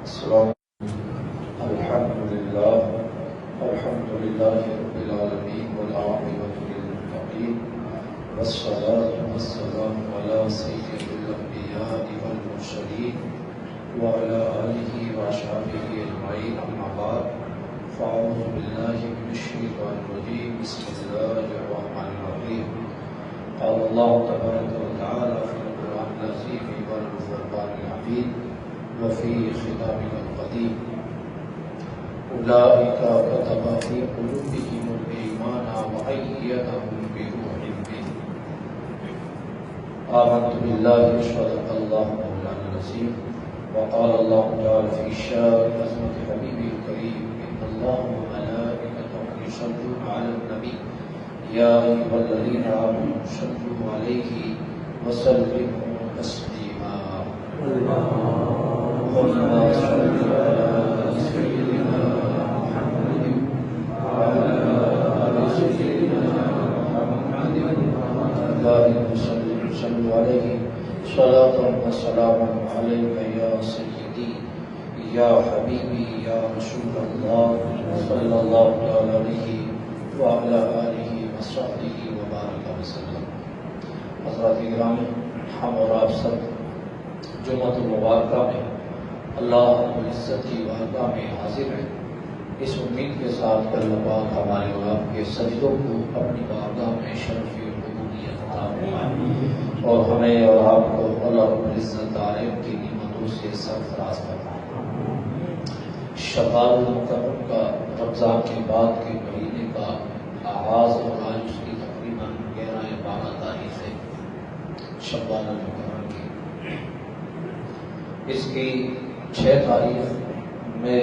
السلام الحمد لله رب العالمين والعاقبة للمتقين والصلاة والسلام على سيد الأنبياء والمرسلين وعلى آله وأصحابه أجمعين أما بعد فأعوذ بالله من الشيطان الرجيم بسم الله الرحمن الرحيم قال الله تبارك وتعالى في القرآن العظيم والفرقان الحميد وفي خطابه القديم أولئك كتب في قلوبهم الإيمان وأيدهم بروح منه آمنت بالله صدق الله مولانا العظيم وقال الله تعالى في شان عظمة حبيبه الكريم إن الله وملائكته يصلون على النبي يا أيها الذين آمنوا صلوا عليه وسلموا تسليما اللهم صل على سيدنا محمد وعلى آل سيدنا محمد اللهم صل عليه صلاة وسلاما عليك يا سيدي يا حبيبي يا رسول الله صلى الله عليه وعلى آله وصحبه وبارك وسلم. حضرات گرامی، ہم اور آپ سب جمعۃ المبارکہ میں اللہ رب العزت کی بارگاہ میں حاضر ہیں، اس امید کے ساتھ کہ اللہ پاک ہمارے اور آپ کے سجدوں کو اپنی بارگاہ میں شرف و قبولیت عطا فرمائے اور ہمیں اور آپ کو اللہ رب العزت عالم کی نعمتوں سے سرفراز فرمائے. شوال المکرم کا رمضان کے بعد کے مہینے کا آغاز اور آج اس کی تقریباً 11-12 تاریخ ہے شوال المکرم کی. اس کی 6 تاریخ میں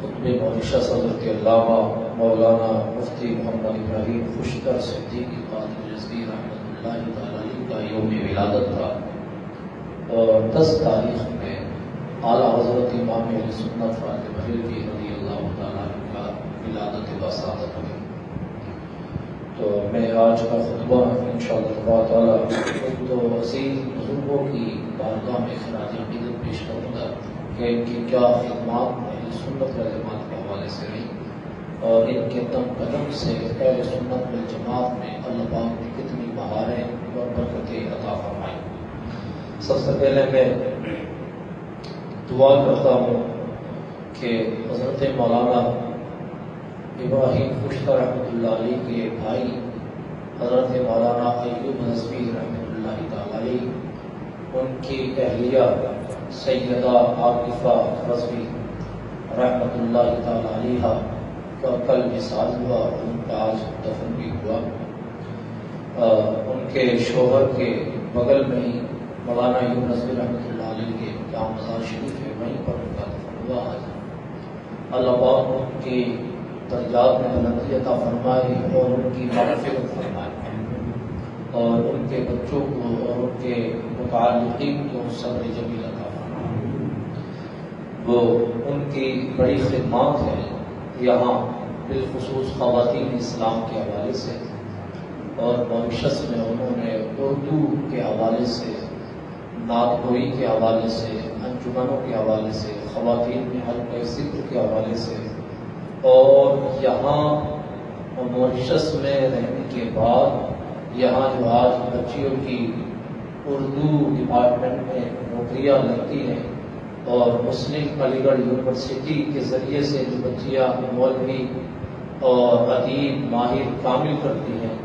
قطب مورشس حضرت علامہ مولانا مفتی محمد ابراہیم خوشتر صدیقی قادری رضوی رحمۃ اللہ تعالی علیہ کا یوم ولادت تھا اور 10 تاریخ میں اعلیٰ حضرت امام اہل سنت فاطمی بریلوی رضی اللہ تعالی عنہ کا ولادت وسعادت ہوئی. تو میں آج کا خطبہ انشاءاللہ تعالی تو عظیم بزرگوں کی بارگاہ میں خراج عقیدت پیش کروں گا کہ ان کی کیا خدمات اہل سنت والجماعت کے حوالے سے رہی اور ان کے دم قدم سے اہل سنت والجماعت میں اللہ پاک نے کتنی بہاریں اور برکتیں عطا فرمائیں. سب سے پہلے میں دعا کرتا ہوں کہ حضرت مولانا ابراہیم خوشتر رحمۃ اللہ علیہ کے بھائی حضرت مولانا ایوب رضوی رحمۃ اللہ تعالی علیہ، ان کی اہلیہ سیدہ عاطفہ رضوی رحمۃ اللہ تعالی علیہ کا کل وصال ہوا اور ان کا آج دفن بھی ہوا. ان کے شوہر کے بغل میں ہی مولانا ایوب رضوی رحمۃ اللہ علیہ کے جامع مزار شریف ہے، وہیں پر ان کا دفن ہوا. آج اللہ پاک ان کی درجات میں بلندی عطا فرمائے اور ان کی مغفرت فرمائے اور ان کے بچوں کو اور ان کے متعلقین کو صبر جمیل عطا فرمائے. وہ ان کی بڑی خدمات ہیں یہاں بالخصوص خواتین اسلام کے حوالے سے اور ماریشس میں انہوں نے اردو کے حوالے سے، نعت گوئی کے حوالے سے، انجمنوں کے حوالے سے، خواتین میں حلقہ ذکر کے حوالے سے اور یہاں ماریشس میں رہنے کے بعد یہاں جو آج بچیوں کی اردو ڈپارٹمنٹ میں نوکریاں لگتی ہیں اور مسلم علی گڑھ یونیورسٹی کے ذریعے سے جو بچیاں مولوی اور ادیب ماہر کامل کرتی ہیں،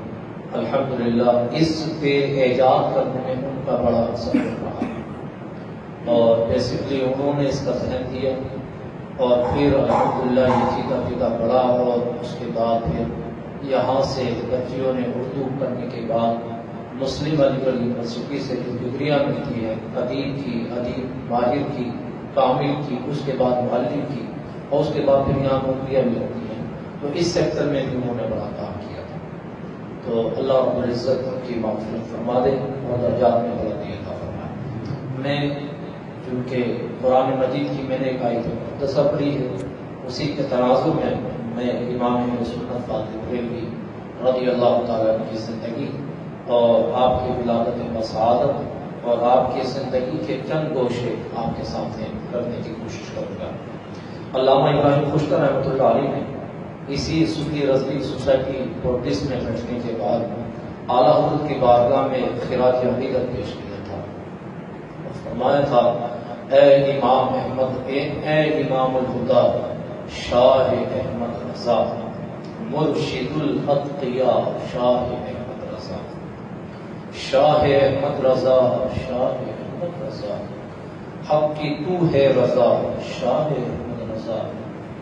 الحمدللہ اس پہ ایجاد کرنے میں ان کا بڑا سفر رہا اور بیسکلی انہوں نے اس کا ذہن دیا اور پھر الحمدللہ یہ چیتا پیتا بڑا اور اس کے بعد پھر یہاں سے بچیوں نے اردو کرنے کے بعد مسلم علی گڑھ یونیورسٹی سے جو ڈگریاں ملتی ہیں ادیب کی، ادیب ماہر کی، کامل کی، اس کے بعد معلم کی اور اس کے بعد پھر یہاں نوکریاں بھی ہوتی ہیں. تو اس سیکٹر میں بھی انہوں نے بڑا کام کیا تھا. تو اللہ رب العزت ان کی مغفرت فرما دے اور درجات میں بلندی عطا فرمائے. میں چونکہ قرآن مجید کی میں نے ایک آیت مقدسہ پڑھی ہے، اسی کے تناظر میں امام اہل سنت فاطمی بریلوی رضی اللہ تعالیٰ عنہ کی زندگی اور آپ کی ولادت بسعادت اور آپ کی زندگی کے چند گوشے آپ کے سامنے کرنے کی کوشش کروں گا۔ علامہ ابراہیم خشکر رحمۃ اللہ علیہ نے اسی صوفی رضوی سوسائٹی پورٹس میں بیٹھنے کے بعد اعلیٰ حضرت کی بارگاہ میں خراج عقیدت پیش کیا تھا اور فرمایا تھا، اے امام احمد، اے امام الہدا شاہ احمد رضا، مرشد الاتقیاء شاہ احمد رضا، شاہ احمد رضا، شاہ احمد رضا، حق کی تو ہے رضا، شاہ احمد رضا،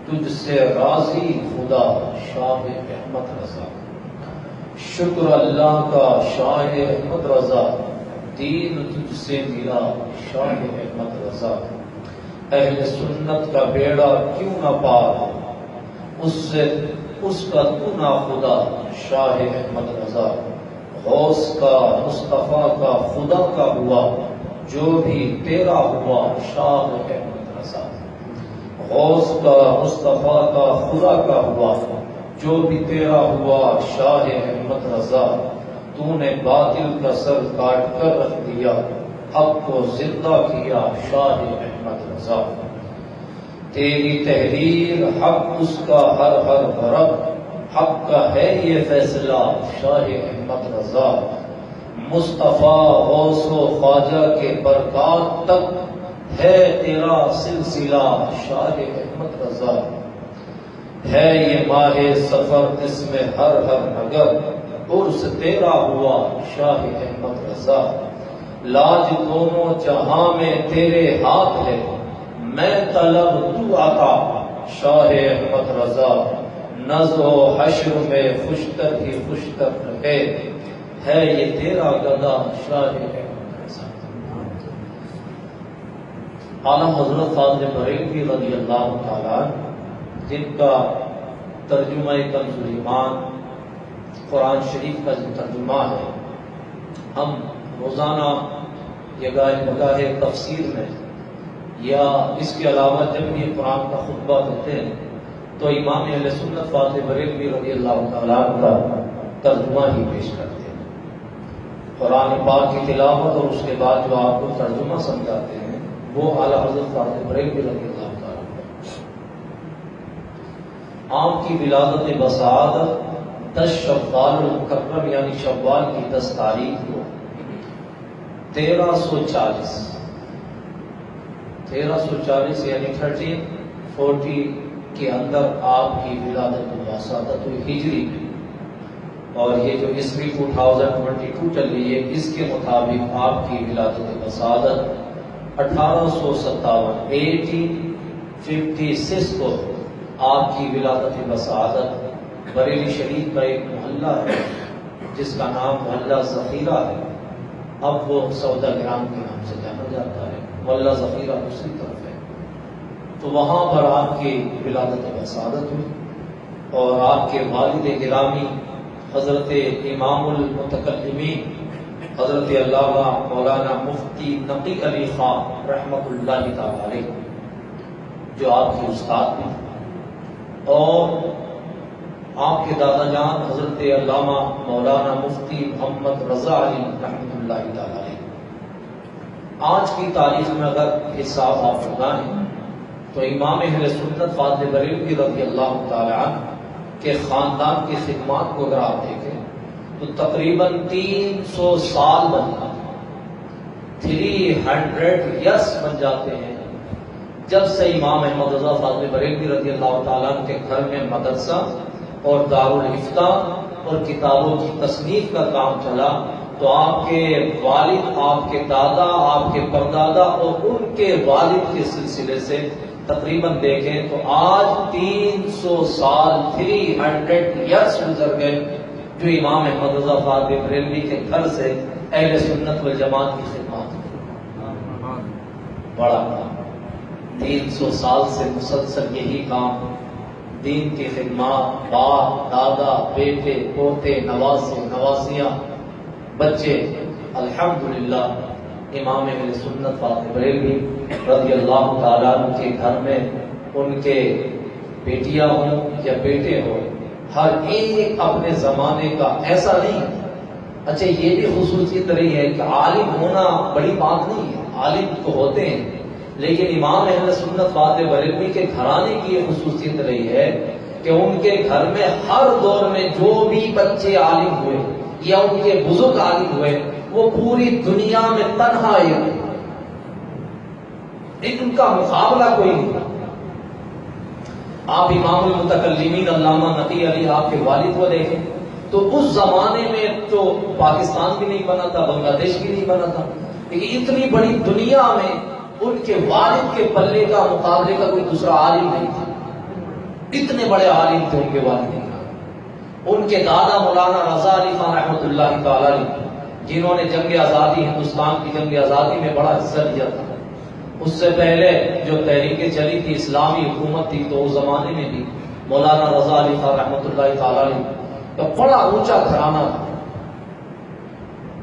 تجھ سے راضی خدا، شاہ احمد رضا، شکر اللہ کا شاہ احمد رضا، دین تجھ سے ملا، شاہ احمد رضا، اہل سنت کا بیڑا کیوں نہ پار، اس کا تو نہ خدا، شاہ احمد رضا، غوث کا مصطفیٰ کا خدا کا ہوا، جو بھی تیرا ہوا، شاہ احمد رضا، غوث کا مصطفیٰ کا خدا کا ہوا، جو بھی تیرا ہوا، شاہ احمد رضا، تو نے باطل کا سر کاٹ کر رکھ دیا، حق کو زندہ کیا، شاہ احمد رضا، تیری تحریر حق اس کا ہر ہر برق، حق کا ہے یہ فیصلہ، شاہ احمد رضا، مصطفیٰ غوث و خواجہ کے برکات تک ہے تیرا سلسلہ، شاہ احمد رضا، ہے یہ ماہ سفر جس میں ہر ہر نگر عرس تیرا ہوا، شاہ احمد رضا، لاج دونوں جہاں میں تیرے ہاتھ ہے، میں طلب تو عطا، شاہ احمد رضا، نزع و حشر میں خوشتر ہی خوشتر رہے، ہے یہ تیرا گدا، شاہ احمد رضا۔ اعلیٰ حضرت فاضل بریلوی رضی اللہ تعالیٰ جن کا ترجمہ کنز الایمان قرآن شریف کا جو ترجمہ ہے، ہم روزانہ یگاہ تفسیر میں یا اس کے علاوہ جب بھی قرآن کا خطبہ دیتے ہیں تو امام اہل سنت فاضل بریلوی رضی اللہ تعالیٰ کا ترجمہ ہی پیش کرتے ہیں۔ قرآن پاک کی تلاوت اور اس کے بعد جو آپ کو ترجمہ سمجھاتے ہیں وہ اعلیٰ حضرت فاضل بریلوی رضی اللہ تعالیٰ۔ آپ کی ولادت بسعادت 10 شوال المکرم یعنی شوال کی 10 تاریخ کو 1340 یعنی 1340 کے اندر آپ کی ولادت بسعادت ہوئی ہجری میں، اور یہ جو عیسوی 2022 چل رہی ہے اس کے مطابق آپ کی ولادت بسعادت 1856 کو آپ کی ولادت بسعادت بریلی شریف کا ایک محلہ ہے جس کا نام محلہ ذخیرہ ہے، اب وہ سودا گرام کے نام سے جانا جاتا ہے، محلہ ذخیرہ دوسری طرف ہے، تو وہاں پر آپ کی ولادت بسعادت ہوئی، اور آپ کے والد گرامی حضرت امام المتکلمین حضرت علامہ مولانا مفتی نقی علی خان رحمۃ اللہ تعالی علیہ جو آپ کے استاد بھی، اور آپ کے دادا جان حضرت علامہ مولانا مفتی محمد رضا علی رحمۃ اللہ تعالی علیہ، آج کی تاریخ میں اگر حساب آپ لگائیں تو امام اہل سنت فاضل بریلوی رضی اللہ تعالی عنہ کے خاندان کی خدمات کو اگر آپ دیکھیں تو تقریباً 300 سال بن جاتے ہیں، 300 ایئرس بن جاتے ہیں جب سے امام احمد رضا فاضل بریلوی رضی اللہ تعالیٰ عنہ کے گھر میں مدرسہ اور دارالافتاء اور کتابوں کی تصنیف کا کام چلا، تو آپ کے والد، آپ کے دادا، آپ کے پردادا اور ان کے والد کے سلسلے سے تقریباً دیکھیں تو آج 300 سال 300 ایئرس گزر گئے جو امام احمد رضا فاضل بریلوی کے گھر سے اہل سنت والجماعت کی خدمات بڑا کام، 300 سال سے مسلسل یہی کام، دین کی خدمات، باپ دادا بیٹے پوتے نواسے نواسیاں بچے، الحمدللہ امام اہل سنت فاضل بریلوی رضی اللہ تعالیٰ عنہ کے گھر میں ان کے بیٹیاں ہوں یا بیٹے ہوں، ہر ایک اپنے زمانے کا ایسا نہیں اچھا یہ بھی خصوصیت رہی ہے کہ عالم ہونا بڑی بات نہیں ہے، عالم تو ہوتے ہیں، لیکن امام اہل سنت فاتح بریلوی کے گھرانے کی یہ خصوصیت رہی ہے کہ ان کے گھر میں ہر دور میں جو بھی بچے عالم ہوئے یا ان کے بزرگ عالم ہوئے وہ پوری دنیا میں تنہا ایک ان کا مقابلہ کوئی نہیں۔ آپ امام المتکلمین علامہ نقی علی آپ کے والد کو دیکھیں تو اس زمانے میں تو پاکستان بھی نہیں بنا تھا، بنگلہ دیش بھی نہیں بنا تھا، لیکن اتنی بڑی دنیا میں ان کے والد کے پلے کا مقابلے کا کوئی دوسرا عالم نہیں تھا، اتنے بڑے عالم تھے ان کے والد۔ ان کے دادا مولانا رضا علی خان رحمۃ اللہ تعالی علیہ، جنہوں نے جنگ آزادی، ہندوستان کی جنگ آزادی میں بڑا حصہ لیا تھا، اس سے پہلے جو تحریکیں چلی تھی، اسلامی حکومت تھی، تو اس زمانے میں بھی مولانا رضا علی خان رحمۃ اللہ تعالی علیہ کا بڑا اونچا گھرانہ تھا۔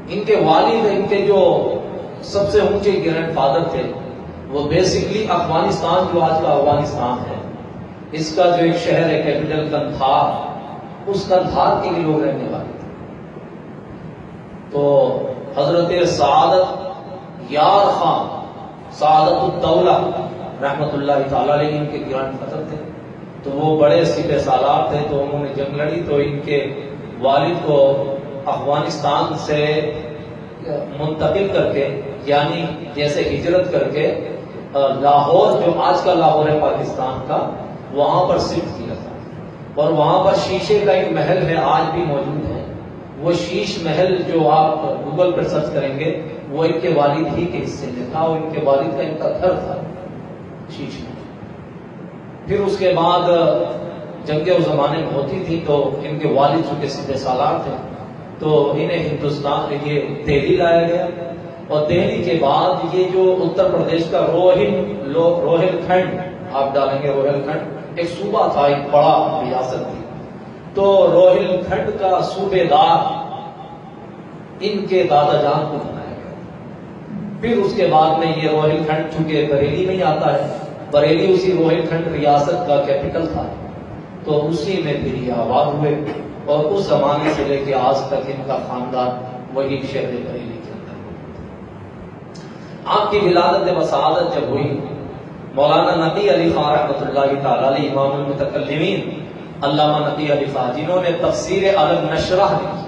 ان کے والد، ان کے جو سب سے اونچے گرینڈ فادر تھے، وہ بیسکلی افغانستان جو آج کا افغانستان ہے، اس کا جو ایک شہر ہے کیپٹل قندھار، اس قندھار کے لیے لوگ رہنے والے تھے۔ تو حضرت سعادت یار خان، سعادت الدولہ رحمت اللہ تعالی علیہ ان کے گرینڈ فادر تھے، تو وہ بڑے سپہ سالار تھے، تو انہوں نے جنگ لڑی، تو ان کے والد کو افغانستان سے منتقل کر کے، یعنی جیسے ہجرت کر کے لاہور، جو آج کا لاہور ہے پاکستان کا، وہاں پر شفٹ کیا تھا، اور وہاں پر شیشے کا ایک محل ہے، آج بھی موجود ہے۔ وہ شیش محل جو آپ گوگل پر سرچ کریں گے، وہ ان کے والد ہی کے حصے میں تھا، اور ان کے والد کا ان کا گھر تھا شیش محل۔ پھر اس کے بعد جنگیں اس زمانے میں ہوتی تھی، تو ان کے والد چونکہ سپہ سالار تھے، تو انہیں ہندوستان، یہ دہلی لایا گیا، اور دہلی کے بعد یہ جو اتر پردیش کا روہل کھنڈ، آپ ڈالیں گے روہل کھنڈ، ایک صوبہ تھا، ایک بڑا ریاست تھی، تو روہل کھنڈ کا صوبے دار ان کے دادا جان کو بنایا گیا۔ پھر اس کے بعد میں یہ روہل کھنڈ چونکہ بریلی میں ہی آتا ہے، بریلی اسی روہل کھنڈ ریاست کا کیپٹل تھا، تو اسی میں پھر یہ آباد ہوئے، اور اس زمانے سے لے کے آج تک ان کا خاندان وہی شہر بریلی کے اندر۔ آپ کی ولادت وسعادت جب ہوئی، مولانا نقی علی خان رحمۃ اللہ تعالی علیہ، امام المتکلمین علامہ نقی علی خان، جنہوں نے تفسیر علم نشرح لکھی،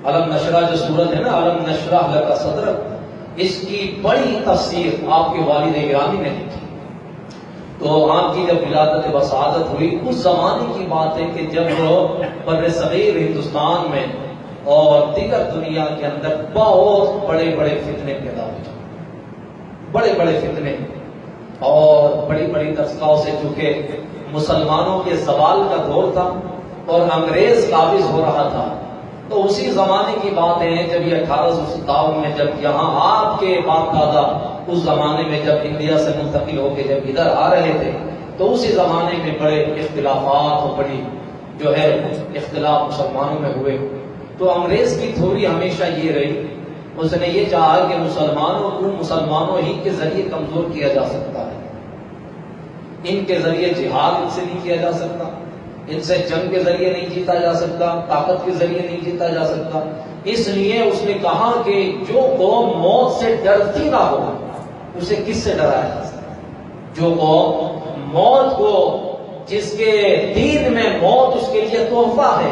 علم نشرح جو سورت ہے نا، علم نشرح لک صدرک، اس کی بڑی تفسیر آپ کے والد گرامی نے لکھی۔ تو آپ کی جب ولادت وسعادت ہوئی، اس زمانے کی بات ہے کہ جب بر صغیر ہندوستان میں اور دیگر دنیا کے اندر بہت بڑے بڑے فتنے پیدا ہوئے، بڑے بڑے فتنے، اور بڑی بڑی دستگاہوں سے، چونکہ مسلمانوں کے زوال کا دور تھا اور انگریز قابض ہو رہا تھا، تو اسی زمانے کی بات ہے جب یہ 1857 میں جب یہاں آپ کے باپ دادا اس زمانے میں جب انڈیا سے منتقل ہو کے جب ادھر آ رہے تھے، تو اسی زمانے میں بڑے اختلافات اور بڑی جو ہے اختلاف مسلمانوں میں ہوئے۔ تو انگریز کی تھوڑی ہمیشہ یہ رہی، اس نے یہ چاہا کہ مسلمانوں کو مسلمانوں ہی کے ذریعے کمزور کیا جا سکتا ہے، ان کے ذریعے جہاد ان سے نہیں کیا جا سکتا، ان سے جنگ کے ذریعے نہیں جیتا جا سکتا، طاقت کے ذریعے نہیں جیتا جا سکتا، اس لیے اس نے کہا کہ جو قوم موت سے ڈرتی نہ ہو اسے کس سے ڈرایا جا سکتا؟ جو قوم موت کو، جس کے دین میں موت اس کے لیے تحفہ ہے،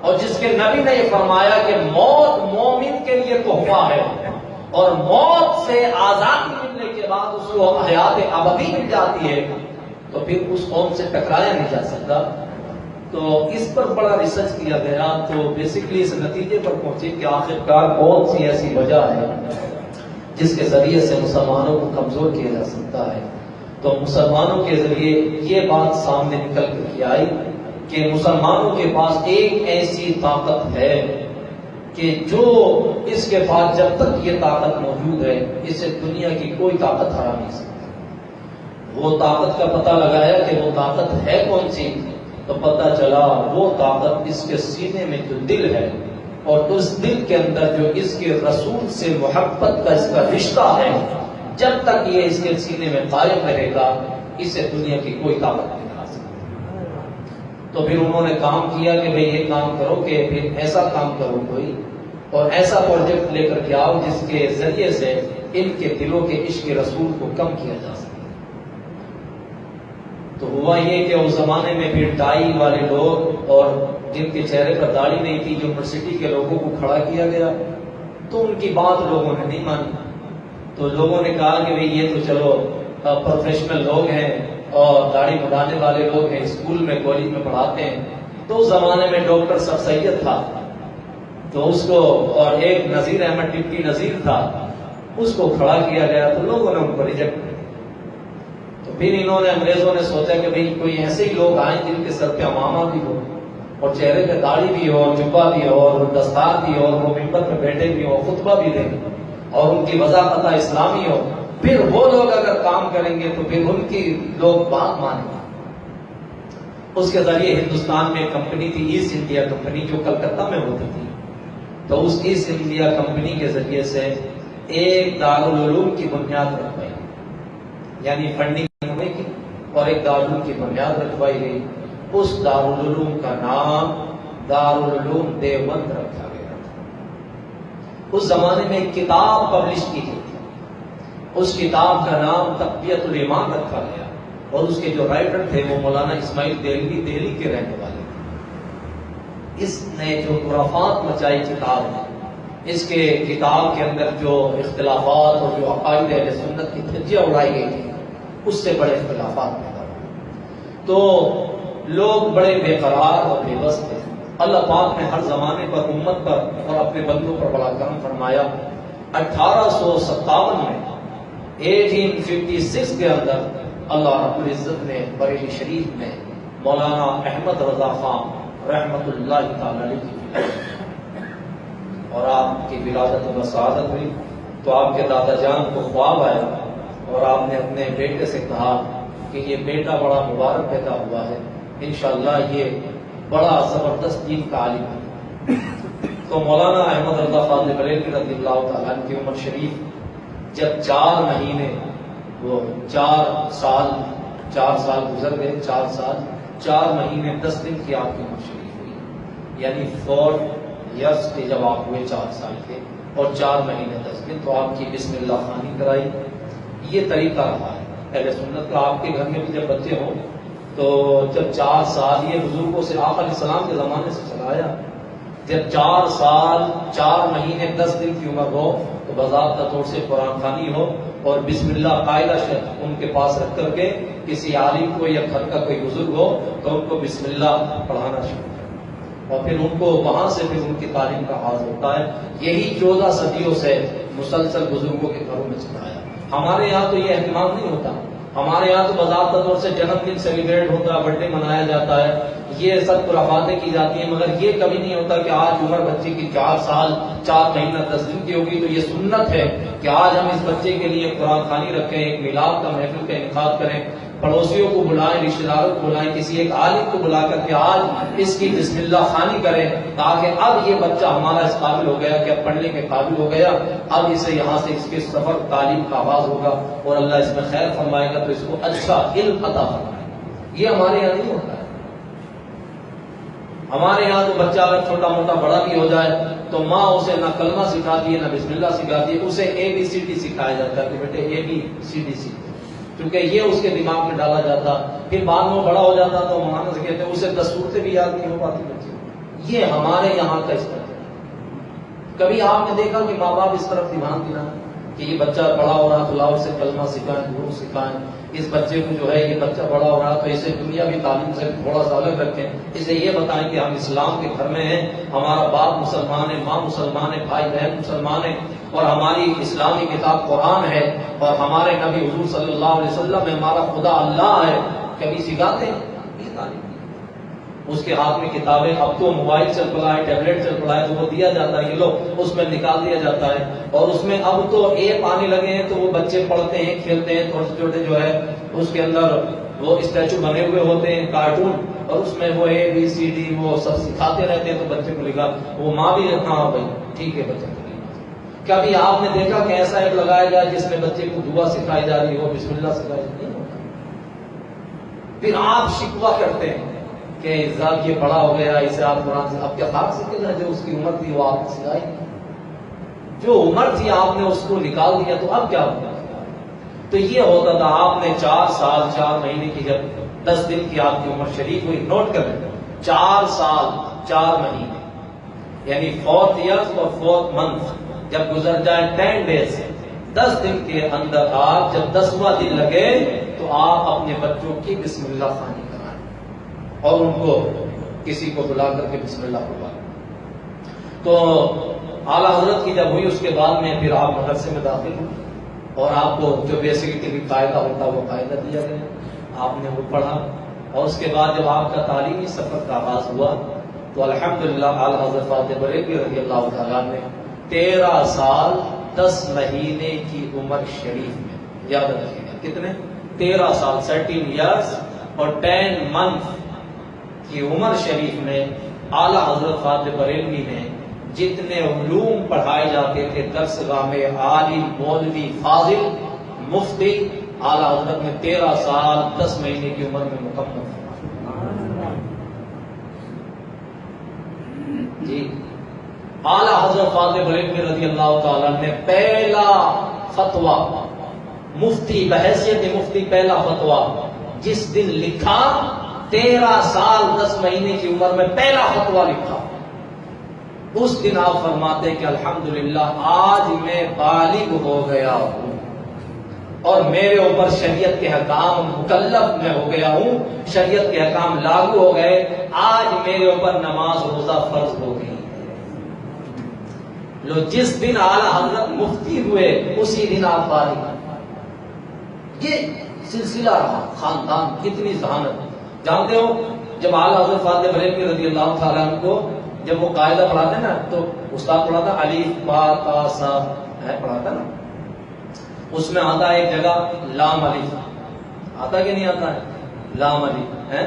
اور جس کے نبی نے یہ فرمایا کہ موت مومن کے لیے تحفہ ہے، اور موت سے آزادی ملنے کے بعد اس کو حیات ابدی مل جاتی ہے، تو پھر اس قوم سے ٹکرایا نہیں جا سکتا۔ تو اس پر بڑا ریسرچ کیا گیا، تو بیسکلی اس نتیجے پر پہنچے کہ آخرکار بہت سی ایسی وجہ ہے جس کے ذریعے سے مسلمانوں کو کمزور کیا جا سکتا ہے۔ تو مسلمانوں کے ذریعے یہ بات سامنے نکل کر کے آئی کہ مسلمانوں کے پاس ایک ایسی طاقت ہے کہ جو اس کے پاس جب تک یہ طاقت موجود ہے، اسے دنیا کی کوئی طاقت ہرا نہیں سکتی۔ وہ طاقت کا پتہ لگایا کہ وہ طاقت ہے کون سی، تو پتہ چلا وہ طاقت اس کے سینے میں جو دل ہے، اور اس دل کے اندر جو اس کے رسول سے محبت کا اس کا رشتہ ہے، جب تک یہ اس کے سینے میں قائم رہے گا، اسے دنیا کی کوئی طاقت نہیں ہرا سکتی۔ تو پھر انہوں نے کام کیا کہ بھئی یہ کام کرو کہ پھر ایسا کام کرو کوئی اور ایسا پروجیکٹ لے کر کے آؤ جس کے ذریعے سے ان کے دلوں کے عشق رسول کو کم کیا جا سکے۔ تو ہوا یہ کہ اس زمانے میں پھر ٹائی والے لوگ اور جن کے چہرے پر داڑھی نہیں تھی، جو یونیورسٹی کے لوگوں کو کھڑا کیا گیا، تو ان کی بات لوگوں نے نہیں مانی۔ تو لوگوں نے کہا کہ بھئی یہ تو چلو پروفیشنل لوگ ہیں اور داڑھی بڑھانے والے لوگ ہیں، اسکول میں کالج میں پڑھاتے ہیں۔ تو اس زمانے میں ڈاکٹر سر سید تھا، تو اس کو، اور ایک نذیر احمد ٹپٹی نذیر تھا، اس کو کھڑا کیا گیا، تو لوگوں نے ان کو ریجیکٹ کیا۔ تو پھر انہوں نے، انگریزوں نے سوچا کہ بھئی کوئی ایسے ہی لوگ آئیں جن کے سر پہ عمامہ بھی ہو اور چہرے پہ داڑھی بھی ہو اور جبہ بھی ہو اور دستار بھی ہو اور وہ ممبر پہ بیٹھے بھی ہو، خطبہ بھی دیں اور ان کی وضاحت اسلامی ہو، پھر وہ لوگ اگر کام کریں گے تو پھر ان کی لوگ بات مانیں گے۔ اس کے ذریعے ہندوستان میں ایک کمپنی تھی ایسٹ انڈیا کمپنی، جو کلکتہ میں ہوتی تھی، تو اس ایسٹ انڈیا کمپنی کے ذریعے سے ایک دارالعلوم کی بنیاد رکھوائی، یعنی فنڈنگ ہوئی کی اور ایک دارالعلوم کی بنیاد رکھوائی گئی۔ اس دارالعلوم کا نام دارالعلوم دیوبند رکھا گیا تھا۔ اس زمانے میں ایک کتاب پبلش کی گئی تھی، اس کتاب کا نام تقویت الایمان رکھا گیا، اور اس کے جو رائٹر تھے وہ مولانا اسماعیل دہلوی، دہلی کے رہنے والے تھے۔ اس نے جو خرافات مچائی کتاب ہے، اس کے کتاب کے اندر جو اختلافات اور جو عقائد اہل سنت کی دھجیاں اڑائی گئی تھی، اس سے بڑے اختلافات پیدا ہوئے، تو لوگ بڑے بے قرار اور بے بس تھے۔ اللہ پاک نے ہر زمانے پر امت پر اور اپنے بندوں پر بڑا کرم فرمایا۔ 1857 میں 1856 کے اندر اللہ رب العزت نے بریلی شریف میں مولانا احمد رضا خان رحمت اللہ تعالی علیہ کی، اور آپ کی ولادت و سعادت ہوئی، تو آپ کے دادا جان کو خواب آیا اور آپ نے اپنے بیٹے سے کہا کہ یہ بیٹا بڑا مبارک پیدا ہوا ہے، انشاءاللہ یہ بڑا زبردست دین کا عالم ہے۔ تو مولانا احمد رضا خان بریلوی رضی اللہ تعالیٰ عنہ کی عمر شریف جب 4 مہینے، وہ 4 سال گزر گئے، 4 سال 4 مہینے 10 دن کی آپ کی عمر شریف ہوئی، یعنی 4 ایئرس کے جب آپ ہوئے 4 سال کے اور 4 مہینے 10 دن، تو آپ کی بسم اللہ خوانی کرائی۔ یہ طریقہ رہا ہے اہل سنت کا۔ آپ کے گھر میں بھی جب بچے ہوں تو جب 4 سال، یہ بزرگوں سے آقا علیہ السلام کے زمانے سے چلا آیا، جب 4 سال 4 مہینے 10 دن کی عمر ہو تو باضابطہ طور سے قرآن خوانی ہو اور بسم اللہ قائلہ شرط ان کے پاس رکھ کر کے کسی عالم کو یا گھر کا کوئی بزرگ ہو تو ان کو بسم اللہ پڑھانا شروع کریں، اور پھر ان کو وہاں سے پھر ان کی تعلیم کا آغاز ہوتا ہے۔ یہی 14 صدیوں سے مسلسل بزرگوں کے گھروں میں چلا آیا۔ ہمارے یہاں تو یہ اہتمام نہیں ہوتا، ہمارے یہاں تو باضابطہ طور سے جنم دن سیلیبریٹ ہوتا ہے، برتھ ڈے منایا جاتا ہے، یہ سب خرافاتیں کی جاتی ہیں، مگر یہ کبھی نہیں ہوتا کہ آج عمر بچے کی 4 سال 4 مہینہ 10 دن کی ہوگی تو یہ سنت ہے کہ آج ہم اس بچے کے لیے قرآن خوانی رکھیں، ایک میلاد کا محفل کا انعقاد کریں، پڑوسیوں کو بلائیں، رشتہ داروں کو بلائیں، کسی ایک عالم کو بلا کر کے آج اس کی بسم اللہ خوانی کریں، تاکہ اب یہ بچہ ہمارا اس قابل ہو گیا کہ اب پڑھنے کے قابل ہو گیا، اب اسے یہاں سے اس کے سفر تعلیم کا آغاز ہوگا اور اللہ اس میں خیر فرمائے گا تو اس کو اچھا علم عطا فرمائے گا۔ یہ ہمارے یہاں نہیں ہوتا ہے۔ ہمارے یہاں تو بچہ اگر چھوٹا موٹا بڑا بھی ہو جائے تو ماں اسے نہ کلمہ سکھاتی ہے نہ بسم اللہ سکھاتی ہے، اسے ABCD سکھایا جاتا ہے کہ بیٹے ABCD سیکھ، کیونکہ یہ اس کے دماغ میں ڈالا جاتا۔ پھر بعد میں بڑا ہو جاتا تو مولانا سے کہتے ہیں اسے 10 صورتیں بھی یاد نہیں ہو پاتی بچے۔ یہ ہمارے یہاں کا اس طرح ہے۔ کبھی آپ نے دیکھا کہ ماں باپ اس طرف دھیان دلائیں کہ یہ بچہ بڑا ہو رہا تو لاؤ اسے کلمہ سکھائیں، دروس سکھائیں، اس بچے کو جو ہے یہ بچہ بڑا ہو رہا تو اسے دنیاوی تعلیم سے تھوڑا سا الگ رکھیں، اسے یہ بتائیں کہ ہم اسلام کے گھر میں ہیں، ہمارا باپ مسلمان ہے، ماں مسلمان ہے، بھائی بہن مسلمان ہے، اور ہماری اسلامی کتاب قرآن ہے، اور ہمارے نبی حضور صلی اللہ علیہ وسلم ہے، ہمارا خدا اللہ ہے۔ کبھی سکھاتے ہیں یہ تعلیم؟ اس کے ہاتھ میں کتابیں، اب تو موبائل چل پڑا ہے، ٹیبلٹ چل پڑا ہے، تو وہ دیا جاتا ہے، یہ لو اس میں نکال دیا جاتا ہے، اور اس میں اب تو ایپ آنے لگے ہیں تو وہ بچے پڑھتے ہیں، کھیلتے ہیں، چھوٹے چھوٹے جو ہے اس کے اندر وہ اسٹیچو بنے ہوئے ہوتے ہیں کارٹون، اور اس میں وہ ABCD وہ سب سکھاتے رہتے ہیں، تو بچے کو لکھا وہ ماں بھی ہاں بھائی ٹھیک ہے بچے کو لکھا۔ کبھی آپ نے دیکھا کہ ایسا ایپ لگایا جائے جس میں بچے کو دعا سکھائی جا رہی ہو، بسم اللہ سکھائی جا رہی ہو؟ پھر آپ شکوہ کرتے ہیں کہ یہ بڑا ہو گیا، اسے آپ قرآن سے اب کیا خاک سے کہنا، جو اس کی عمر تھی وہ آپ نے سکھائی، جو عمر تھی آپ نے اس کو نکال دیا، تو اب کیا ہوگا؟ تو یہ ہوتا تھا آپ نے 4 سال 4 مہینے کی، جب 10 دن کی آپ کی عمر شریف ہوئی، نوٹ کر لیں 4 سال 4 مہینے، یعنی 4 ایئرس اور 4 منتھ جب گزر جائے 10 ڈیز، 10 دن کے اندر آپ جب 10واں دن لگے تو آپ اپنے بچوں کی بسم اللہ خوانی کرائیں اور ان کو کسی کو بلا کر کے بسم اللہ بلائیں۔ تو اعلیٰ حضرت کی جب ہوئی اس کے بعد میں پھر آپ مدرسے میں داخل ہوئے اور آپ کو جو بیسک کے لیے قاعدہ ہوتا ہے وہ قاعدہ دیا گیا، آپ نے وہ پڑھا، اور اس کے بعد جب آپ کا تعلیمی سفر کا آغاز ہوا تو الحمدللہ اعلیٰ حضرت فاطمہ بریلوی رضی اللہ تعالیٰ نے 13 سال 10 مہینے کی عمر شریف میں، یاد رکھیے گا کتنے، 13 سال 13 ایئرس اور 10 منتھ کی عمر شریف میں اعلیٰ حضرت فاطمہ بریلوی نے جتنے علوم پڑھائے جاتے تھے درس گاہ میں، عالم مولوی فاضل مفتی، اعلیٰ حضرت نے 13 سال 10 مہینے کی عمر میں مکمل فرمایا۔ جی اعلیٰ حضرت فاطمہ بریلوی رضی اللہ تعالیٰ نے پہلا فتویٰ، مفتی بحیثیت مفتی پہلا فتویٰ جس دن لکھا، 13 سال 10 مہینے کی عمر میں پہلا فتویٰ لکھا، اس دن آپ فرماتے کہ الحمدللہ آج میں بالغ ہو گیا ہوں اور میرے اوپر شریعت کے حکام مکلف میں ہو گیا ہوں، شریعت کے حکام لاگو ہو گئے، آج میرے اوپر نماز روزہ فرض ہو گئی۔ لو جس دن اعلیٰ حضرت مفتی ہوئے اسی دن آپ بالغ ہیں۔ یہ سلسلہ رہا، خاندان کتنی ذہانت، جانتے ہو جب اعلیٰ حضرت فاطمہ بریلوی رضی اللہ تعالیٰ عنہ کو جب وہ قاعدہ پڑھاتے نا تو استاد پڑھاتا الف با تا سا ہے پڑھاتا نا، اس میں آتا ہے ایک جگہ لام الف، آتا کہ نہیں آتا ہے لام الف ہے،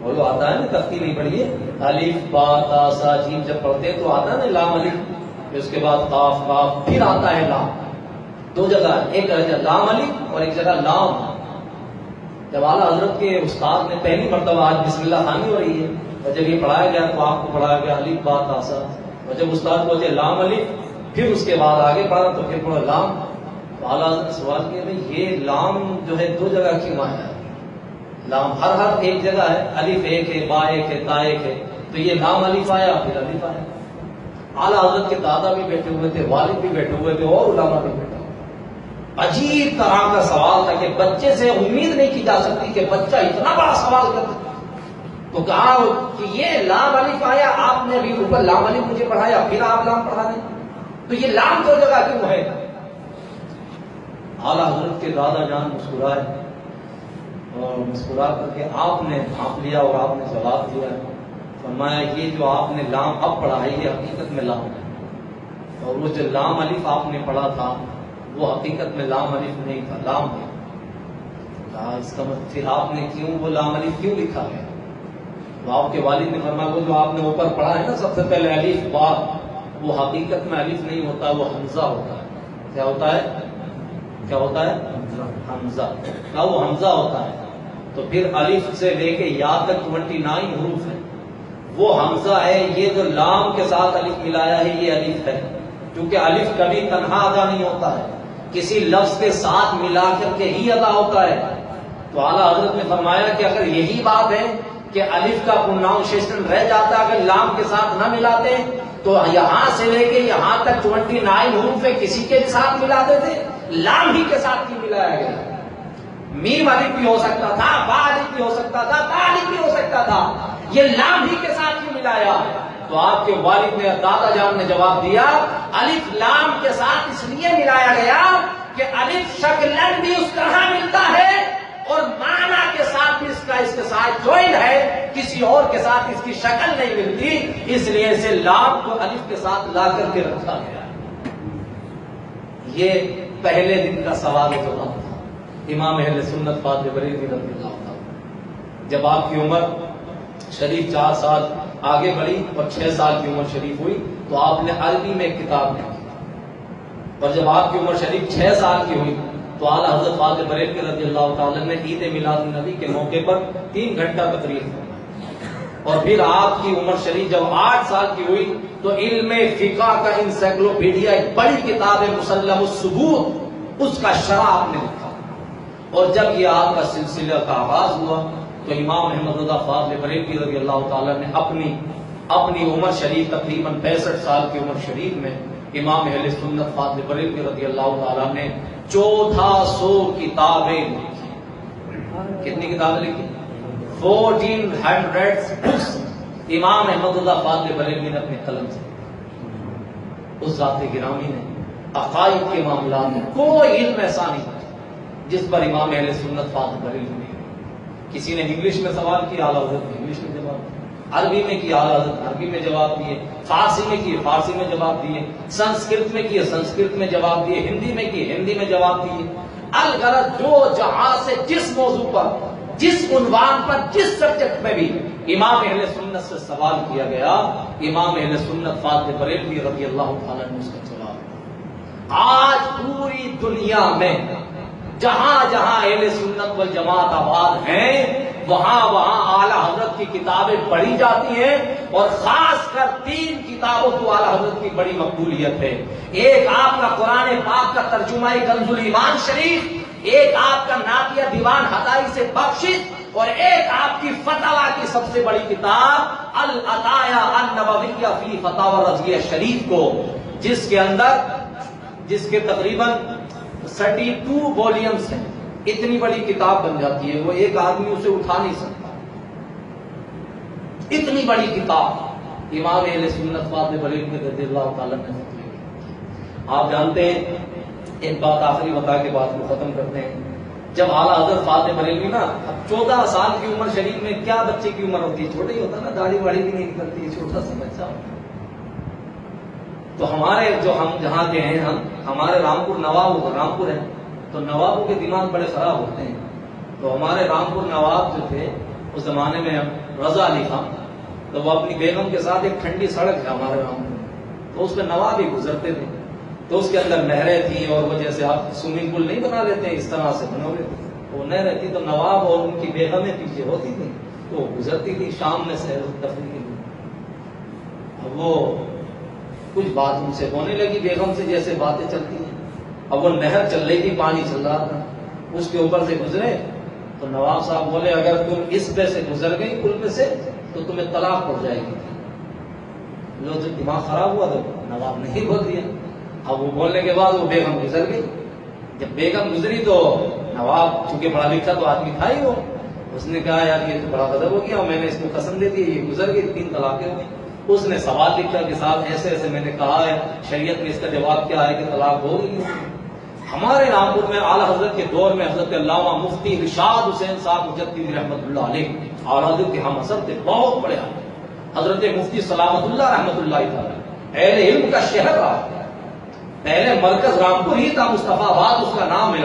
وہ آتا ہے نا، تختی نہیں پڑھیے، الف با تا سا جیم جب پڑھتے تو آتا ہے نا لام الف، اس کے بعد قاف قاف، پھر آتا ہے لام، 2 جگہ، ایک جگہ لام الف اور ایک جگہ لام۔ جب اعلیٰ حضرت کے استاد نے پہلی مرتبہ آج بسم اللہ خوانی ہو رہی ہے اور جب یہ پڑھایا گیا تو آپ کو پڑھایا گیا الف با تا سا، اور جب استاد بولتے لام الف پھر اس کے بعد آگے پڑھا تو پھر پڑھا لام، تو اعلیٰ حضرت نے سوال کیا بھائی یہ لام جو ہے 2 جگہ کیوں آیا ہے؟ لام ہر ایک جگہ ہے، الف ایک ہے، با ایک ہے، تا ایک ہے، تو یہ لام الف آیا پھر الف آیا۔ اعلیٰ حضرت کے دادا بھی بیٹھے ہوئے تھے، والد بھی بیٹھے ہوئے تھے اور علماء بھی بیٹھے ہوئے، عجیب طرح کا سوال تھا کہ بچے سے امید نہیں کی جا سکتی کہ بچہ اتنا بڑا سوال کرتا، تو کہا کہ یہ لام الف آیا، آپ نے ابھی اوپر لام الف مجھے پڑھایا پھر آپ لام پڑھا دیں، تو یہ لام 2 جگہ کیوں ہے؟ اعلیٰ حضرت کے دادا جان مسکرائے اور مسکرا کر کے آپ نے بھانپ لیا اور آپ نے جواب دیا، فرمایا یہ جو آپ نے لام اب پڑھا ہے یہ حقیقت میں لام ہے، اور وہ جو لام الف آپ نے پڑھا تھا وہ حقیقت میں لام الف نہیں تھا، لام ہے۔ کہا اس کا مطلب پھر آپ نے کیوں وہ لام الف کیوں لکھا ہے؟ تو آپ کے والد نے فرمایا وہ جو آپ نے اوپر پڑھا ہے نا سب سے پہلے الف با، وہ حقیقت میں الف نہیں ہوتا، وہ حمزہ ہوتا ہے۔ کیا ہوتا ہے؟ کیا ہوتا ہے؟ حمزہ۔ کیا وہ حمزہ ہوتا ہے؟ تو پھر الف سے لے کے یا تک 29 حروف ہیں، وہ حمزہ ہے، یہ جو لام کے ساتھ الف ملایا ہے یہ الف ہے، کیونکہ الف کبھی تنہا ادا نہیں ہوتا ہے، کسی لفظ کے ساتھ ملا کر کے ہی ادا ہوتا ہے۔ تو اعلیٰ حضرت نے فرمایا کہ اگر یہی بات ہے کہ الف کا پروناؤنسیشن رہ جاتا اگر لام کے ساتھ نہ ملاتے تو یہاں سے لے کے یہاں تک 29 حروف ہے، کسی کے ساتھ ملاتے تھے، لام ہی کے ساتھ ہی ملایا گیا۔ میم الف بھی ہو سکتا تھا، با الف بھی ہو سکتا تھا، تا الف بھی ہو سکتا تھا، یہ لام ہی کے ساتھ ہی ملایا۔ تو آپ کے والد نے، دادا جان نے جواب دیا الف لام کے ساتھ اس لیے ملایا گیا کہ الف شکلن بھی اس طرح ملتا ہے اور معنی کے ساتھ بھی اس کے ساتھ جوائن ہے، کسی اور کے ساتھ اس کی شکل نہیں ملتی، اس لیے اسے لام کو الف کے ساتھ لا کر کے رکھا گیا۔ یہ پہلے دن کا سوال جواب تھا امام اہل سنت فاطمہ بریلوی رضی اللہ عنہ۔ جب آپ کی عمر شریف 4 سال آگے بڑھی اور 6 سال کی عمر شریف ہوئی تو آپ نے عربی میں ایک کتاب لکھی، اور جب آپ کی عمر شریف 6 سال کی ہوئی تو اعلیٰ حضرت فاطمہ بریلوی رضی اللہ تعالیٰ نے عید میلاد النبی کے موقع پر 3 گھنٹہ تقریر فرمائی۔ اور پھر آپ کی عمر شریف جب 8 سال کی ہوئی تو علم فقہ کا انسائکلوپیڈیا، ایک بڑی کتاب ہے مسلم الثبوت، اس کا شرح آپ نے لکھا. اور جب یہ آپ کا سلسلہ کا آغاز ہوا تو امام احمد رضا فاضل بریلوی رضی اللہ تعالیٰ نے اپنی عمر شریف تقریباً 65 سال کی عمر شریف میں امام اہل سنت فاضل بریلوی رضی اللہ تعالیٰ نے 1400 کتابیں لکھی. کتنی کتابیں لکھی؟ 1400 بکس امام احمد رضا فاضل بریلوی نے اپنے قلم سے. اس ذات گرامی نے عقائد کے معاملات میں کوئی علم ایسا نہیں جس پر امام اہل سنت فاضل بریلوی نے. کسی نے انگلش میں سوال کیا، اعلیٰ حضرت نے انگلش میں جواب دیا، عربی میں کیا، اعلیٰ حضرت عربی میں جواب دیے، فارسی میں کیے، فارسی میں جواب دیے، سنسکرت میں کیے، سنسکرت میں جواب دیے، ہندی میں کیے، ہندی میں جواب دیے. الغرض جو جہاں سے جس موضوع پر، جس عنوان پر، جس سبجیکٹ میں بھی امام اہل سنت سے سوال کیا گیا، امام اہل سنت فاضل بریلوی رضی اللہ تعالیٰ نے اس کا جواب دیا. آج پوری دنیا میں جہاں جہاں اہل سنت والجماعت آباد ہیں، وہاں اعلیٰ حضرت کی کتابیں پڑھی جاتی ہیں، اور خاص کر 3 کتابوں کو اعلیٰ حضرت کی بڑی مقبولیت ہے. ایک آپ کا قرآن پاک کا ترجمہ کنز الایمان شریف، ایک آپ کا نعتیہ دیوان ہدائی سے بخشش، اور ایک آپ کی فتاوی کی سب سے بڑی کتاب العطایا النبویہ فی فتاوی رضویہ شریف کو، جس کے تقریباً 32 والیومز ہیں. اتنی بڑی کتاب بن جاتی ہے، وہ ایک آدمی اسے اٹھا نہیں سکتا. اتنی بڑی کتاب امام اہل سنت فاضل بریلوی رضی اللہ تعالیٰ نے. آپ جانتے ہیں، ایک بات آخری بتا کے بات کو ختم کرتے ہیں. جب اعلیٰ حضرت فاضل بریلوی نا 14 سال کی عمر شریف میں، کیا بچے کی عمر ہوتی ہے، چھوٹا ہی ہوتا نا، داڑھی واڑی بھی نہیں نکلتی ہے، چھوٹا سا بچہ ہوتا ہے. تو ہمارے جو ہم جہاں کے ہیں، ہمارے رامپور رامپور ہے، تو نوابوں کے دماغ بڑے خراب ہوتے ہیں. تو ہمارے رامپور نواب جو تھے اس زمانے میں رضا علی خان، تو وہ اپنی بیگم کے ساتھ ایک ٹھنڈی سڑک ہے ہمارے رامپور، تو اس پہ نواب ہی گزرتے تھے. تو اس کے اندر نہریں تھیں، اور وہ جیسے آپ سوئمنگ پول نہیں بنا لیتے اس طرح سے بنا لیتے، وہ نہریں تھیں. تو نواب اور ان کی بیگمیں پیچھے ہوتی تھیں، تو وہ گزرتی تھی شام میں سیر و تفریح کے لیے. اب وہ کچھ بات ان سے ہونے لگی بیگم سے، جیسے باتیں چلتی ہیں. اب وہ نہر چل رہی تھی، پانی چل رہا تھا، اس کے اوپر سے گزرے. تو نواب صاحب بولے اگر تم اس پہ سے گزر گئی پل پہ سے تو تمہیں طلاق پڑ جائے گی. لوگ دماغ خراب ہوا تو نواب نے ہی بول دیا. اب وہ بولنے کے بعد وہ بیگم گزر گئی. جب بیگم گزری تو نواب چونکہ پڑھا لکھا تو آدمی تھا ہی، وہ اس نے کہا یار یہ تو بڑا غضب ہو گیا، میں نے اس کو قسم دے دی، یہ گزر گئی، 3 طلاقیں ہوئی. اس نے سوال لکھا کہ صاحب ایسے ایسے میں نے کہا ہے، شریعت میں اس کا جواب کیا ہے کہ طلاق ہو گئی. ہمارے رامپور میں اعلیٰ حضرت کے دور میں حضرت علامہ مفتی ارشاد حسین صاحب مجددی رحمۃ اللہ علیہ، اعلیٰ حضرت کے ہم اثر تھے، بہت بڑے عالم. حضرت مفتی سلامت اللہ رحمۃ اللہ تعالی اہل علم کا شہر رہا. پہلے مرکز رامپور ہی تھا، مصطفیٰ آباد اس کا نام ہے،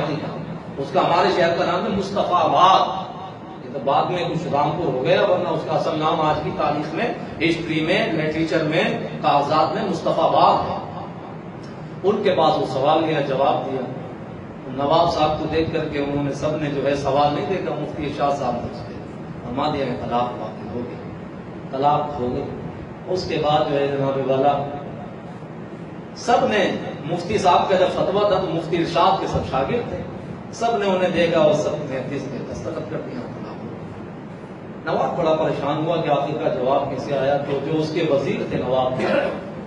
اس کا ہمارے شہر کا نام ہے مصطفیٰ آباد. یہ تو بعد میں کچھ رامپور ہو گیا، ورنہ اس کا اصل نام آج کی تاریخ میں، ہسٹری میں، لٹریچر میں، کاغذات میں مصطفیٰ آباد ہے. ان کے پاس وہ سوال لیا، جواب دیا. نواب صاحب کو دیکھ کر کے انہوں نے سب نے جو ہے سوال نہیں دیکھا، مفتی ارشاد صاحب نے اس پہ فرما دیا کہ طلاق واقع ہو گئی، طلاق ہو گئی. اس کے بعد جو ہے جناب والا سب نے، مفتی صاحب کا جب فتویٰ تھا تو مفتی ارشاد کے سب شاگرد تھے، سب نے انہیں دیکھا اور سب نے حدیث پہ دستخط کر دیا. نواب بڑا پریشان ہوا کہ آخر کا جواب کیسے آیا. تو جو اس کے وزیر تھے نواب کے،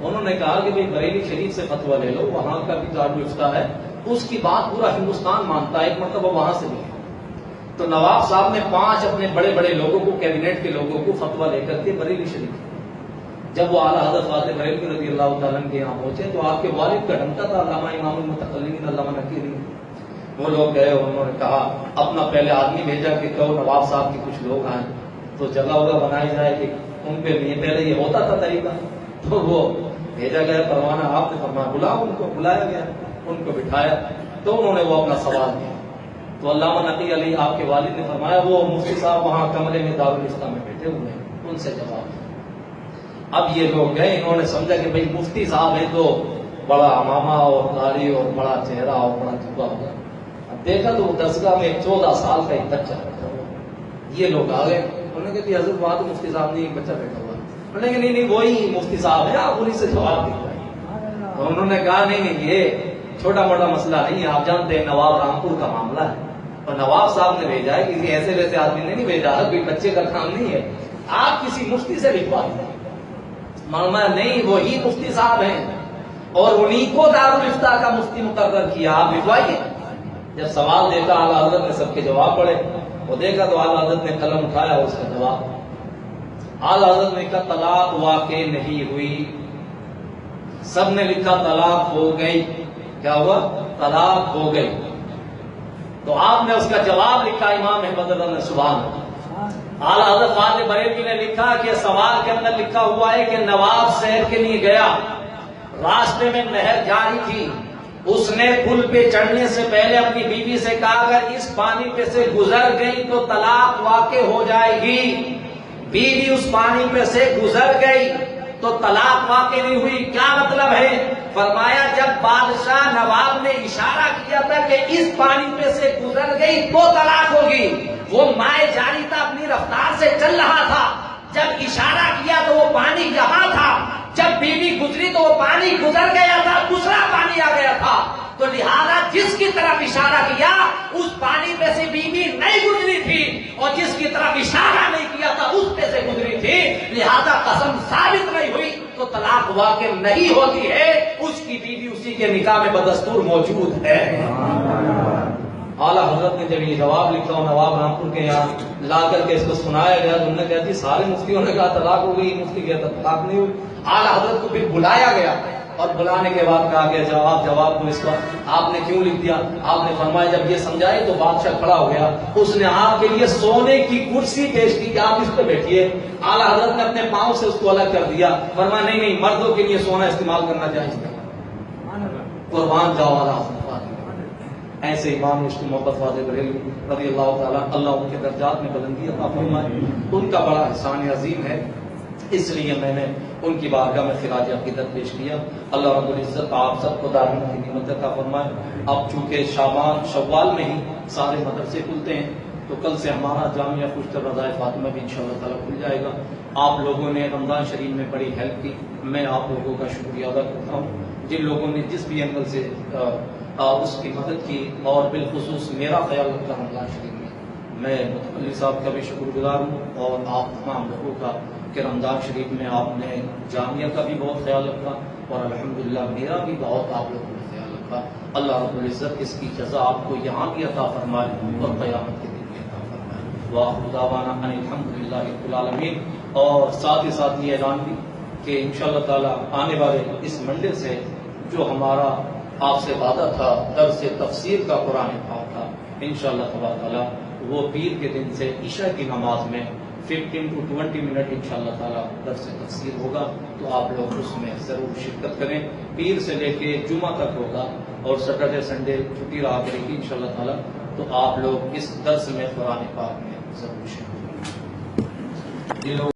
انہوں نے کہا کہ بھائی بریلی شریف سے فتویٰ لے لو، وہاں کا بھی دارالفتہ ہے، اس کی بات پورا ہندوستان مانتا ہے، ایک مرتبہ وہاں سے بھی. تو نواب صاحب نے 5 اپنے بڑے بڑے لوگوں کو، کیبنٹ کے لوگوں کو فتویٰ لے کر کے بریلی شریف. جب وہ اعلیٰ حضرت فاضل بریلوی رضی اللہ تعالیٰ کے یہاں پہنچے تو آپ کے والد کا ڈھمکا تھا علامہ امام المتکلمین علامہ نقیری. وہ لوگ گئے، انہوں نے کہا اپنا پہلے آدمی بھیجا کہ کہو نواب صاحب کے کچھ لوگ آئیں تو جگہ وگہ بنائی جائے کہ ان پہ نہیں. پہلے یہ ہوتا تھا طریقہ. تو وہ بھیجا گیا پروانہ، آپ نے فرمایا بلاؤ ان کو. بلایا گیا، ان کو بٹھایا تو انہوں نے وہ اپنا سوال کیا. تو علامہ نقی علی آپ کے والد نے فرمایا وہ مفتی صاحب وہاں کمرے میں دارالفتہ میں بیٹھے ہوئے ہیں، ان سے جواب. اب یہ لوگ گئے، انہوں نے سمجھا کہ بھائی مفتی صاحب ہیں تو بڑا امامہ اور داڑھی اور بڑا چہرہ اور بڑا جبہ ہوگا. اب دیکھا تو وہ درسگاہ میں 14 سال کا ایک بچہ بیٹھا ہوا. یہ لوگ آ گئے، انہوں نے کہا حضرت وہاں تو مفتی صاحب نہیں ایک بچہ بیٹھا ہوا. انہوں نے کہا نہیں وہی مفتی صاحب ہے, آپ انہیں سے جواب دیں. تو انہوں نے کہا نہیں یہ چھوٹا موٹا مسئلہ نہیں ہے, آپ جانتے ہیں نواب رامپور کا معاملہ ہے, اور نواب صاحب نے بھیجا ہے, کسی ایسے ویسے آدمی نے نہیں بھیجا, کوئی بچے کا کام نہیں ہے, آپ کسی مفتی سے لکھوا دیں. معلومات نہیں وہی مفتی صاحب ہیں اور انہی کو دارالفتاء کا مفتی مقرر کیا, آپ لکھوائیے. جب سوال دیکھا اعلیٰ حضرت نے سب کے جواب پڑھے, وہ دیکھا تو اعلیٰ حضرت نے قلم اٹھایا اس کا جواب. اعلیٰ حضرت نے کہا طلاق واقع نہیں ہوئی. سب نے لکھا طلاق ہو گئی. کیا ہوا؟ طلاق ہو گئی. تو آپ نے اس کا جواب لکھا امام احمد رضا سبحان. اعلیٰ حضرت فاضل بریلوی نے لکھا کہ سوال کے اندر لکھا ہوا ہے کہ نواب سیر کے لیے گیا, راستے میں نہر جاری تھی, اس نے پل پہ چڑھنے سے پہلے اپنی بیوی سے کہا اگر اس پانی پہ سے گزر گئی تو طلاق واقع ہو جائے گی. بیوی اس پانی پہ سے گزر گئی تو طلاق واقع نہیں ہوئی. کیا مطلب ہے؟ فرمایا جب بادشاہ نواب نے اشارہ کیا تھا کہ اس پانی پہ سے گزر گئی تو طلاق ہوگی, وہ مائع جاری تھا, اپنی رفتار سے چل رہا تھا. جب اشارہ کیا تو وہ پانی یہاں تھا, جب بیوی گزری تو وہ پانی گزر گیا تھا, دوسرا پانی آ گیا تھا. تو لہذا جس کی طرف اشارہ کیا اس پانی پہ سے بیوی نہیں گزری تھی, اور جس کی طرف اشارہ نہیں کیا تھا اس پہ سے گزری تھی. لہذا قسم ثابت نہیں ہوئی تو طلاق واقع نہیں ہوتی ہے, اس کی بیوی اسی کے نکاح میں بدستور موجود ہے. اعلیٰ حضرت نے جب یہ جواب لکھا اور نواب رامپور کے یہاں لا کر کے اس کو سنایا گیا تو انہوں نے کہا جی سارے مفتیوں نے کہا طلاق ہو گئی, مفتی کہتا طلاق نہیں ہوئی. اعلیٰ حضرت کو پھر بلایا گیا اور بلانے کے بعد کہا کہ جواب کو اس کا آپ نے کیوں لکھ دیا؟ آپ نے فرمایا جب یہ سمجھائی تو بادشاہ کھڑا ہو گیا, اس نے آپ کے لیے سونے کی کرسی پیش کی کہ آپ اس پہ بیٹھیے. اعلیٰ حضرت نے اپنے پاؤں سے اس کو الگ کر دیا, فرمایا نہیں مردوں کے لیے سونا استعمال کرنا جائز ہے, قربان جاؤ اعلیٰ حضرت. ایسے امام عشق محبت فاضل بریلوی رضی اللہ تعالیٰ, اللہ ان کے درجات میں بلندی عطا فرمائے, ان کا بڑا احسان عظیم ہے, اس لیے میں نے ان کی بارگاہ میں خراج عقیدت پیش کیا. اللہ رب العزت آپ سب کو دارالعلوم کی نعمت عطا فرمائے. اب چونکہ شوال میں ہی سارے مدرسے کھلتے ہیں تو کل سے ہمارا جامعہ پشتر رضائے فاطمہ بھی انشاءاللہ تعالیٰ کھل جائے گا. آپ لوگوں نے رمضان شریف میں بڑی ہیلپ کی, میں آپ لوگوں کا شکریہ ادا کرتا ہوں. جن لوگوں نے جس بھی اینگل سے اس کی مدد کی, اور بالخصوص میرا خیال رکھا رمضان شریف میں, میں متولی صاحب کا بھی شکر گزار ہوں, اور آپ تمام لوگوں کا کہ رمضان شریف میں آپ نے جامعہ کا بھی بہت خیال رکھا, اور الحمدللہ میرا بھی بہت آپ لوگوں نے خیال رکھا. اللہ رب العزت اس کی جزا آپ کو یہاں بھی عطا فرمائے اور قیامت کے دن بھی عطا فرمائے. وآخر دعوانا ان الحمدللہ رب العالمین. اور ساتھ ہی ساتھ یہ اعلان بھی کہ انشاءاللہ تعالیٰ آنے والے اس منڈے سے جو ہمارا آپ سے وعدہ تھا درس تفسیر کا قرآن پاک تھا, انشاءاللہ تعالیٰ وہ پیر کے دن سے عشاء کی نماز میں 15 to 20 منٹ انشاءاللہ تعالیٰ درس تفسیر ہوگا, تو آپ لوگ اس میں ضرور شرکت کریں. پیر سے لے کے جمعہ تک ہوگا, اور سیٹرڈے سنڈے چھٹی رہا کرے گی انشاءاللہ تعالیٰ, تو آپ لوگ اس درس میں قرآن پاک میں ضرور شرکت کریں.